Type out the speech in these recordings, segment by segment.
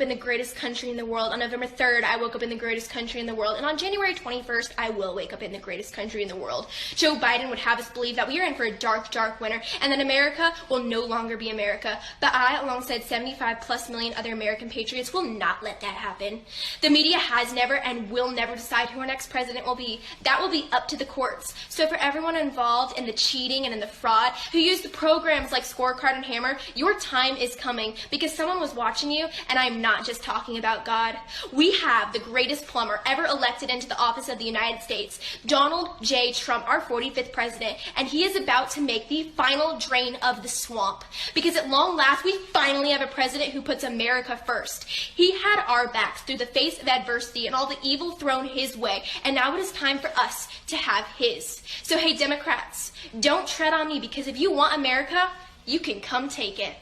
up in the greatest country in the world. On November 3rd, I woke up in the greatest country in the world. And on January 21st, I will wake up in the greatest country in the world. Joe Biden would have us believe that we are in for a dark, dark winter and that America will no longer be America. But I, alongside 75+ million other American patriots, will not let that happen. The media has never and will never decide who our next president will be. That will be up to the courts. So for everyone involved in the cheating and in the fraud, who used the programs like Scorecard and Hammer, your time is coming because someone was watching you, and I'm not just talking about God. We have the greatest plumber ever elected into the office of the United States, Donald J. Trump, our 45th president, and he is about to make the final drain of the swamp. Because at long last, we finally have a president who puts America first. He had our backs through the face of adversity and all the evil thrown his way, and now it is time for us to have his. So hey, Democrats, don't tread on me, because if you want America, you can come take it.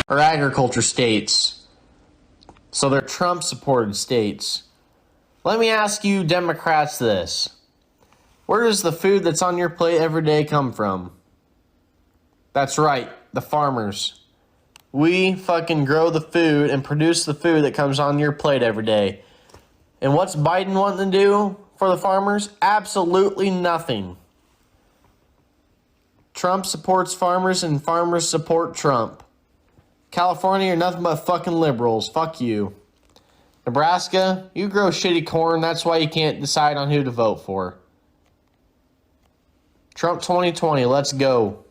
Our agriculture states. So they're Trump-supported states. Let me ask you Democrats this. Where does the food that's on your plate every day come from? That's right, the farmers. We fucking grow the food and produce the food that comes on your plate every day. And what's Biden wanting to do for the farmers? Absolutely nothing. Trump supports farmers and farmers support Trump. California are nothing but fucking liberals. Fuck you. Nebraska, you grow shitty corn. That's why you can't decide on who to vote for. Trump 2020, let's go.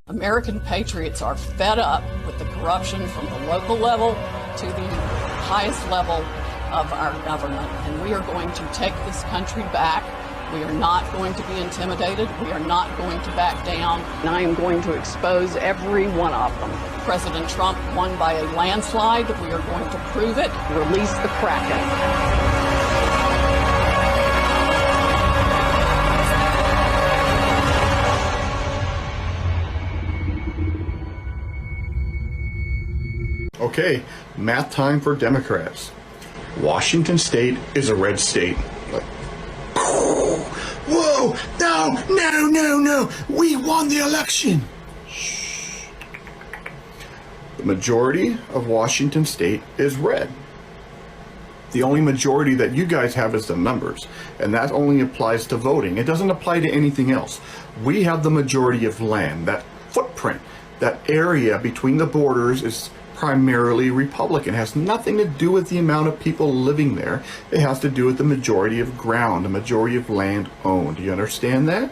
American patriots are fed up with the corruption from the local level to the highest level of our government, and we are going to take this country back. We are not going to be intimidated. We are not going to back down. And I am going to expose every one of them. President Trump won by a landslide. We are going to prove it. Release the Kraken. Okay, math time for Democrats. Washington State is a red state. Whoa! No! We won the election! Shh. The majority of Washington State is red. The only majority that you guys have is the numbers, and that only applies to voting. It doesn't apply to anything else. We have the majority of land. That footprint, that area between the borders is primarily Republican. It has nothing to do with the amount of people living there. It has to do with the majority of ground, the majority of land owned. Do you understand that?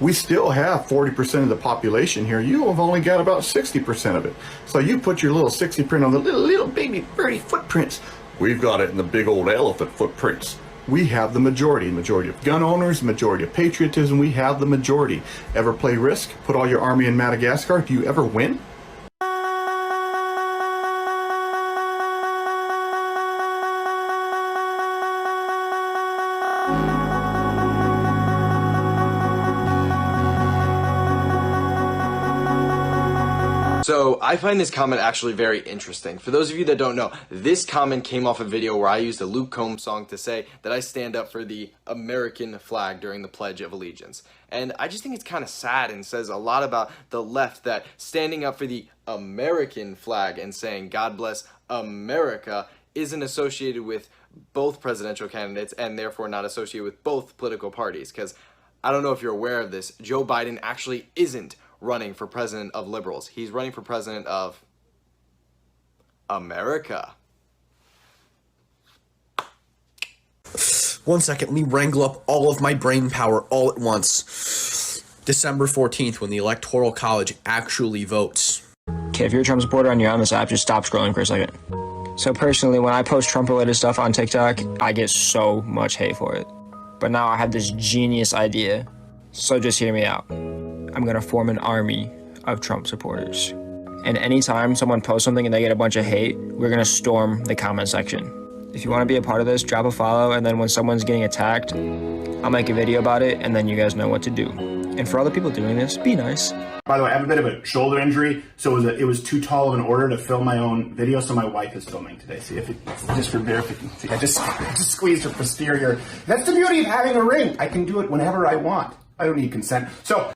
We still have 40% of the population here. You have only got about 60% of it. So you put your little 60% on the little baby birdie footprints. We've got it in the big old elephant footprints. We have the majority of gun owners, majority of patriotism. We have the majority. Ever play Risk? Put all your army in Madagascar. Do you ever win? So I find this comment actually very interesting. For those of you that don't know, this comment came off a video where I used a Luke Combs song to say that I stand up for the American flag during the Pledge of Allegiance. And I just think it's kind of sad and says a lot about the left that standing up for the American flag and saying God bless America isn't associated with both presidential candidates and therefore not associated with both political parties. Because I don't know if you're aware of this, Joe Biden actually isn't running for president of liberals. He's running for president of America. 1 second, let me wrangle up all of my brain power all at once. December 14th, when the Electoral College actually votes. Okay, if you're a Trump supporter and you're on this app, just stop scrolling for a second. So personally, when I post Trump-related stuff on TikTok, I get so much hate for it. But now I have this genius idea. So just hear me out. I'm gonna form an army of Trump supporters. And anytime someone posts something and they get a bunch of hate, we're gonna storm the comment section. If you wanna be a part of this, drop a follow, and then when someone's getting attacked, I'll make a video about it, and then you guys know what to do. And for other people doing this, be nice. By the way, I have a bit of a shoulder injury, so it was too tall of an order to film my own video, so my wife is filming today. See, if it, just for verification, see, I just squeezed her posterior. That's the beauty of having a ring. I can do it whenever I want. I don't need consent. So.